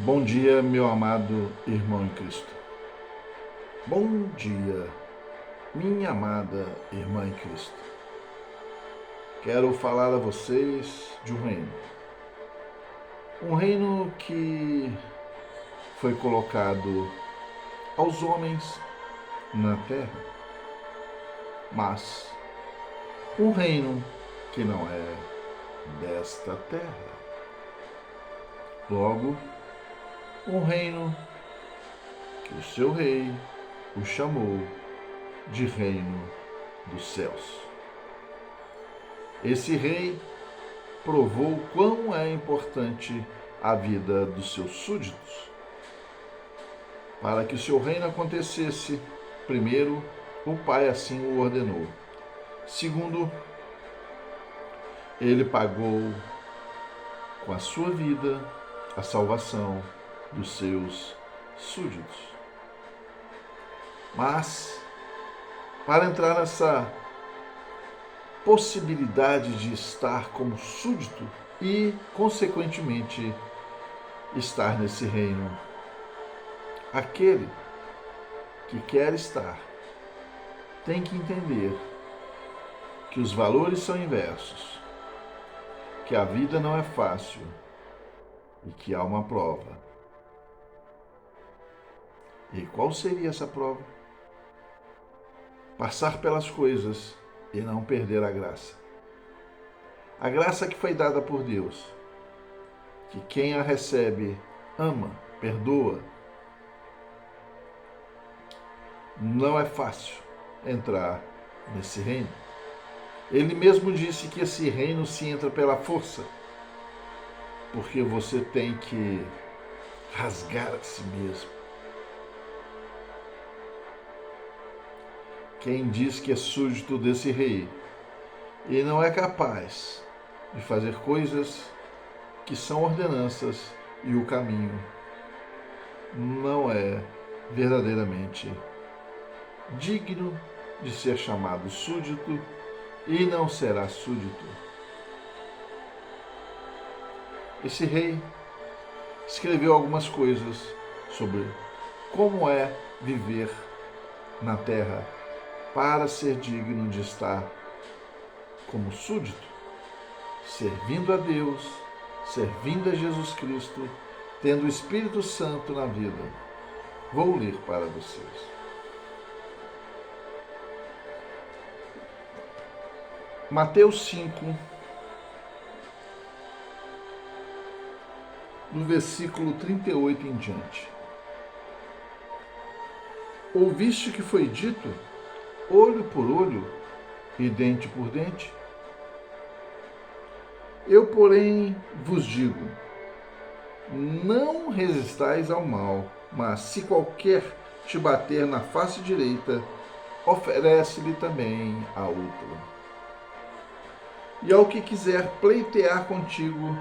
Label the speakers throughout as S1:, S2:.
S1: Bom dia, meu amado irmão em Cristo. Bom dia, minha amada irmã em Cristo. Quero falar a vocês de um reino. Um reino que foi colocado aos homens na terra, mas um reino que não é desta terra. Logo, um reino que o seu rei o chamou de reino dos céus. Esse rei provou quão é importante a vida dos seus súditos. Para que o seu reino acontecesse, primeiro, o Pai assim o ordenou. Segundo, ele pagou com a sua vida a salvação dos seus súditos. Mas, para entrar nessa possibilidade de estar como súdito e, consequentemente, estar nesse reino, aquele que quer estar tem que entender que os valores são inversos, que a vida não é fácil e que há uma prova. E qual seria essa prova? Passar pelas coisas e não perder a graça. A graça que foi dada por Deus, que quem a recebe ama, perdoa. Não é fácil entrar nesse reino. Ele mesmo disse que esse reino se entra pela força, porque você tem que rasgar a si mesmo. Quem diz que é súdito desse rei e não é capaz de fazer coisas que são ordenanças e o caminho, não é verdadeiramente digno de ser chamado súdito e não será súdito. Esse rei escreveu algumas coisas sobre como é viver na terra para ser digno de estar como súdito, servindo a Deus, servindo a Jesus Cristo, tendo o Espírito Santo na vida. Vou ler para vocês. Mateus 5, no versículo 38 em diante. Ouviste que foi dito, olho por olho e dente por dente? Eu, porém, vos digo, não resistais ao mal, mas se qualquer te bater na face direita, oferece-lhe também a outra. E ao que quiser pleitear contigo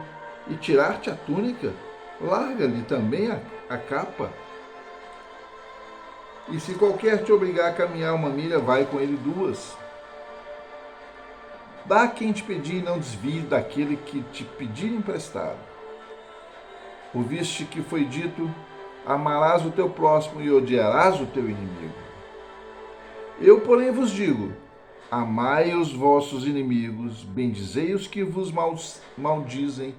S1: e tirar-te a túnica, larga-lhe também a capa. E se qualquer te obrigar a caminhar uma milha, vai com ele duas. Dá a quem te pedir e não desvie daquele que te pedir emprestado. Ouviste que foi dito, amarás o teu próximo e odiarás o teu inimigo. Eu, porém, vos digo, amai os vossos inimigos, bendizei os que vos maldizem,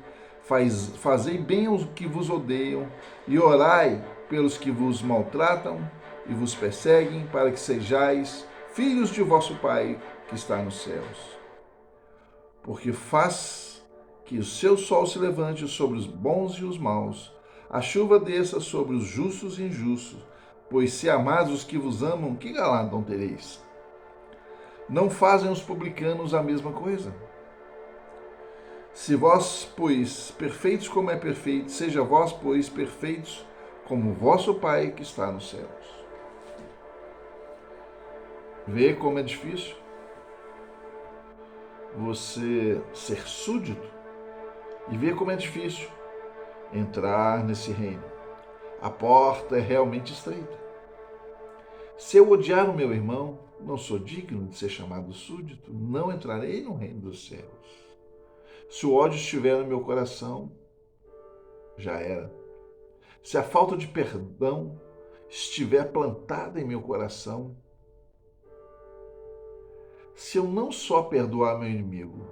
S1: fazei bem aos que vos odeiam, e orai pelos que vos maltratam e vos perseguem, para que sejais filhos de vosso Pai que está nos céus. Porque faz que o seu sol se levante sobre os bons e os maus, a chuva desça sobre os justos e injustos, pois se amados os que vos amam, que galardão tereis? Não fazem os publicanos a mesma coisa? Se vós, pois, perfeitos como é perfeito, seja vós, pois, perfeitos como vosso Pai que está nos céus. Vê como é difícil você ser súdito e vê como é difícil entrar nesse reino. A porta é realmente estreita. Se eu odiar o meu irmão, não sou digno de ser chamado súdito, não entrarei no reino dos céus. Se o ódio estiver no meu coração, já era. se a falta de perdão estiver plantada em meu coração, se eu não só perdoar meu inimigo,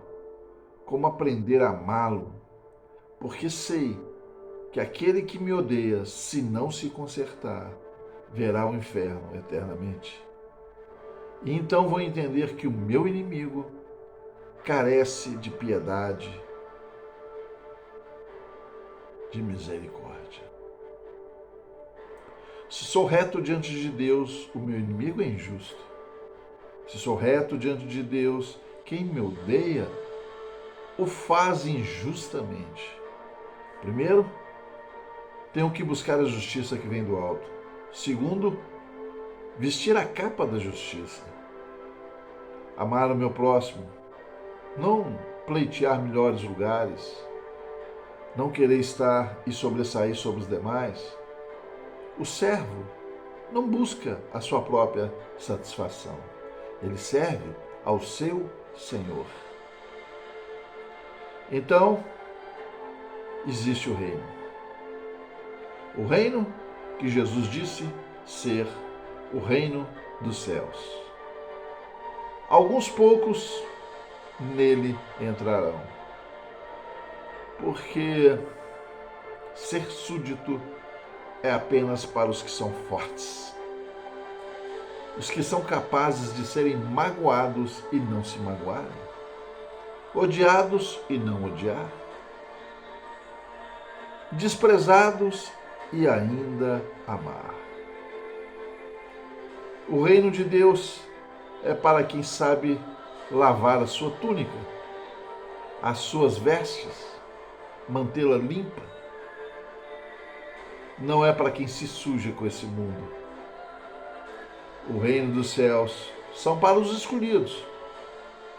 S1: como aprender a amá-lo, porque sei que aquele que me odeia, se não se consertar, verá o inferno eternamente. E então vou entender que o meu inimigo carece de piedade, de misericórdia. Se sou reto diante de Deus, o meu inimigo é injusto. Se sou reto diante de Deus, quem me odeia o faz injustamente. Primeiro, tenho que buscar a justiça que vem do alto. Segundo, vestir a capa da justiça. Amar o meu próximo. Não pleitear melhores lugares. Não querer estar e sobressair sobre os demais. O servo não busca a sua própria satisfação. Ele serve ao seu Senhor. Então, existe o reino. O reino que Jesus disse ser o reino dos céus. Alguns poucos nele entrarão, porque ser súdito é apenas para os que são fortes, os que são capazes de serem magoados e não se magoarem, odiados e não odiar, desprezados e ainda amar. O reino de Deus é para quem sabe lavar a sua túnica, as suas vestes, mantê-la limpa. Não é para quem se suja com esse mundo. O reino dos céus são para os escolhidos,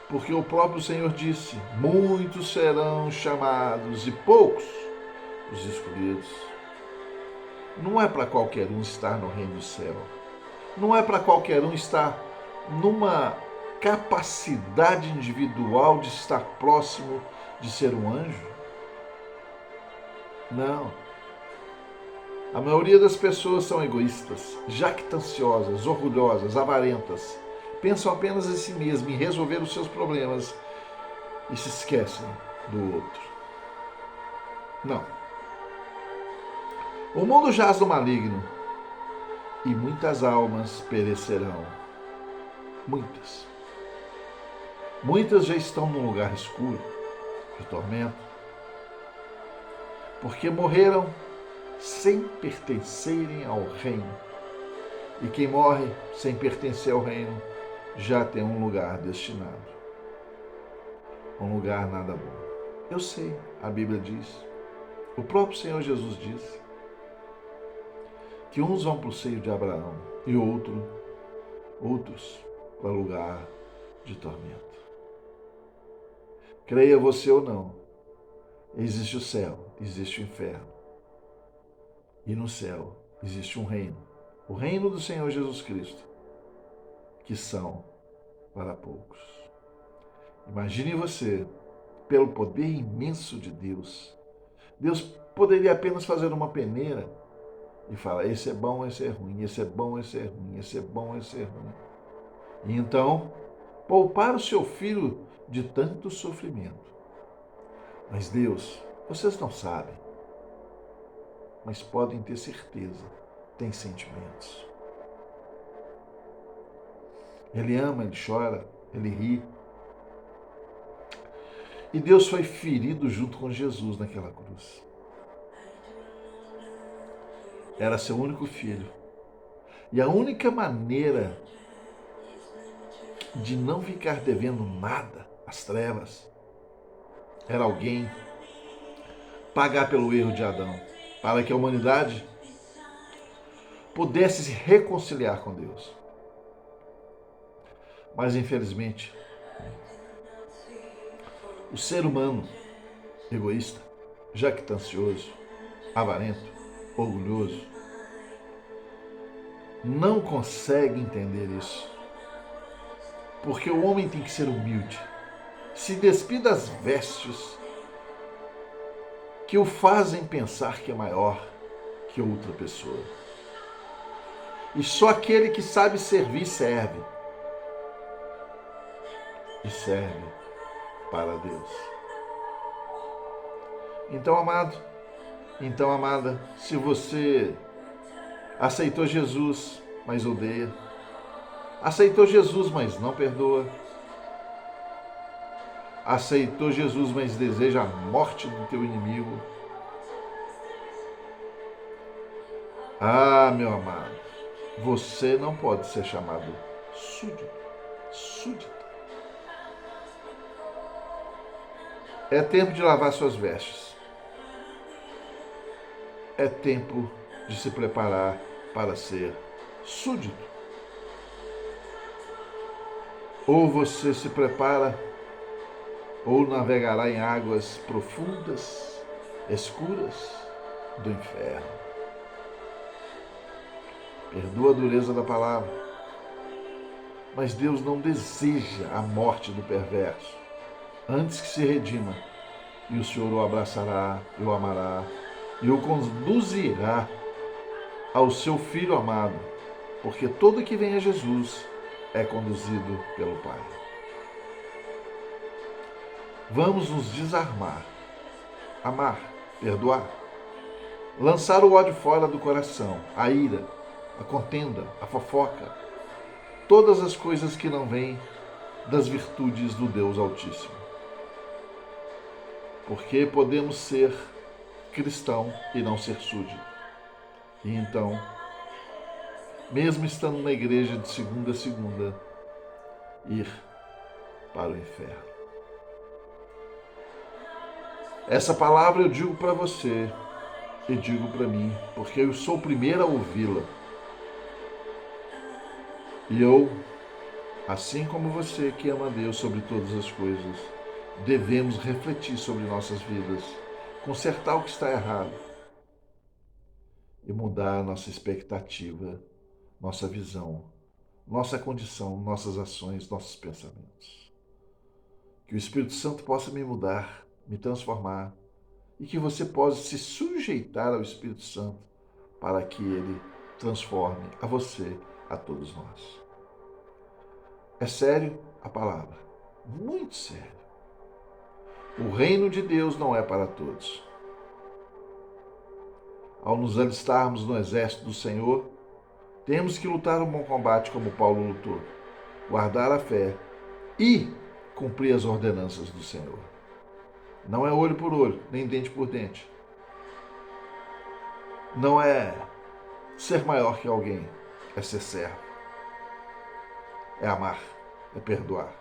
S1: porque o próprio Senhor disse: muitos serão chamados e poucos os escolhidos. Não é para qualquer um estar no reino do céu. Não é para qualquer um estar numa capacidade individual de estar próximo de ser um anjo. Não. A maioria das pessoas são egoístas, jactanciosas, orgulhosas, avarentas. Pensam apenas em si mesmo, em resolver os seus problemas e se esquecem do outro. Não. O mundo jaz no maligno e muitas almas perecerão. Muitas. Muitas já estão num lugar escuro, de tormento, porque morreram sem pertencerem ao reino. E quem morre sem pertencer ao reino já tem um lugar destinado. Um lugar nada bom. Eu sei, a Bíblia diz, o próprio Senhor Jesus disse, que uns vão para o seio de Abraão e outros para o lugar de tormento. Creia você ou não, existe o céu, existe o inferno. E no céu existe um reino, o reino do Senhor Jesus Cristo, que são para poucos. Imagine você, pelo poder imenso de Deus, Deus poderia apenas fazer uma peneira e falar: esse é bom, esse é ruim, esse é bom, esse é ruim, esse é bom, esse é ruim. E então, poupar o seu filho de tanto sofrimento. Mas Deus, vocês não sabem, mas podem ter certeza, tem sentimentos. Ele ama, ele chora, ele ri. E Deus foi ferido junto com Jesus naquela cruz. Era seu único filho. E a única maneira de não ficar devendo nada às trevas era alguém pagar pelo erro de Adão, para que a humanidade pudesse se reconciliar com Deus. Mas, infelizmente, o ser humano egoísta, jactancioso, avarento, orgulhoso, não consegue entender isso. Porque o homem tem que ser humilde, se despir das vestes que o fazem pensar que é maior que outra pessoa. E só aquele que sabe servir, serve. E serve para Deus. Então, amado, então, amada, se você aceitou Jesus, mas odeia, aceitou Jesus, mas não perdoa, aceitou Jesus, mas deseja a morte do teu inimigo, meu amado, você não pode ser chamado súdito. É tempo de lavar suas vestes. É tempo de se preparar para ser súdito. Ou você se prepara, ou navegará em águas profundas, escuras do inferno. Perdoa a dureza da palavra. Mas Deus não deseja a morte do perverso. Antes que se redima, e o Senhor o abraçará, e o amará, e o conduzirá ao seu Filho amado, porque todo que vem a Jesus é conduzido pelo Pai. Vamos nos desarmar, amar, perdoar, lançar o ódio fora do coração, a ira, a contenda, a fofoca, todas as coisas que não vêm das virtudes do Deus Altíssimo. Porque podemos ser cristão e não ser súdito. E então, mesmo estando na igreja de segunda a segunda, ir para o inferno. Essa palavra eu digo para você e digo para mim, porque eu sou o primeiro a ouvi-la. E eu, assim como você que ama a Deus sobre todas as coisas, devemos refletir sobre nossas vidas, consertar o que está errado e mudar nossa expectativa, nossa visão, nossa condição, nossas ações, nossos pensamentos. Que o Espírito Santo possa me mudar, me transformar e que você possa se sujeitar ao Espírito Santo para que ele transforme a você, a todos nós. É sério a palavra, muito sério. O reino de Deus não é para todos. Ao nos alistarmos no exército do Senhor, temos que lutar um bom combate como Paulo lutou, guardar a fé e cumprir as ordenanças do Senhor. Não é olho por olho, nem dente por dente. Não é ser maior que alguém, é ser servo. É amar, é perdoar.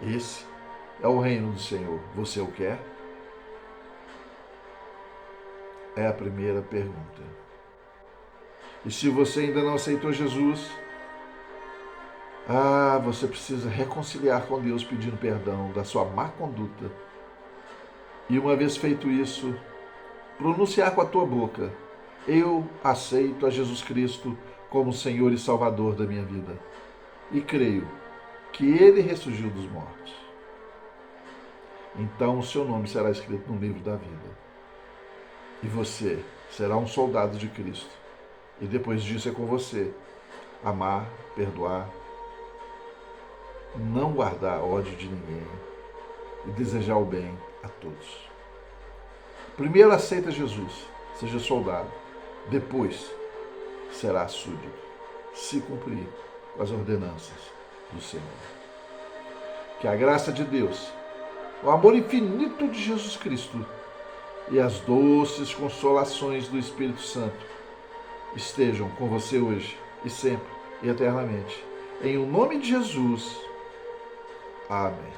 S1: Esse é o reino do Senhor. Você o quer? É a primeira pergunta. E se você ainda não aceitou Jesus, você precisa reconciliar com Deus pedindo perdão da sua má conduta. E uma vez feito isso, pronunciar com a tua boca: eu aceito a Jesus Cristo como Senhor e Salvador da minha vida. E creio que Ele ressurgiu dos mortos. Então o seu nome será escrito no livro da vida. E você será um soldado de Cristo. E depois disso é com você amar, perdoar, não guardar ódio de ninguém e desejar o bem a todos. Primeiro aceita Jesus, seja soldado. Depois será súdito, se cumprir com as ordenanças do Senhor. Que a graça de Deus, o amor infinito de Jesus Cristo e as doces consolações do Espírito Santo estejam com você hoje e sempre e eternamente. Em o nome de Jesus. Amém.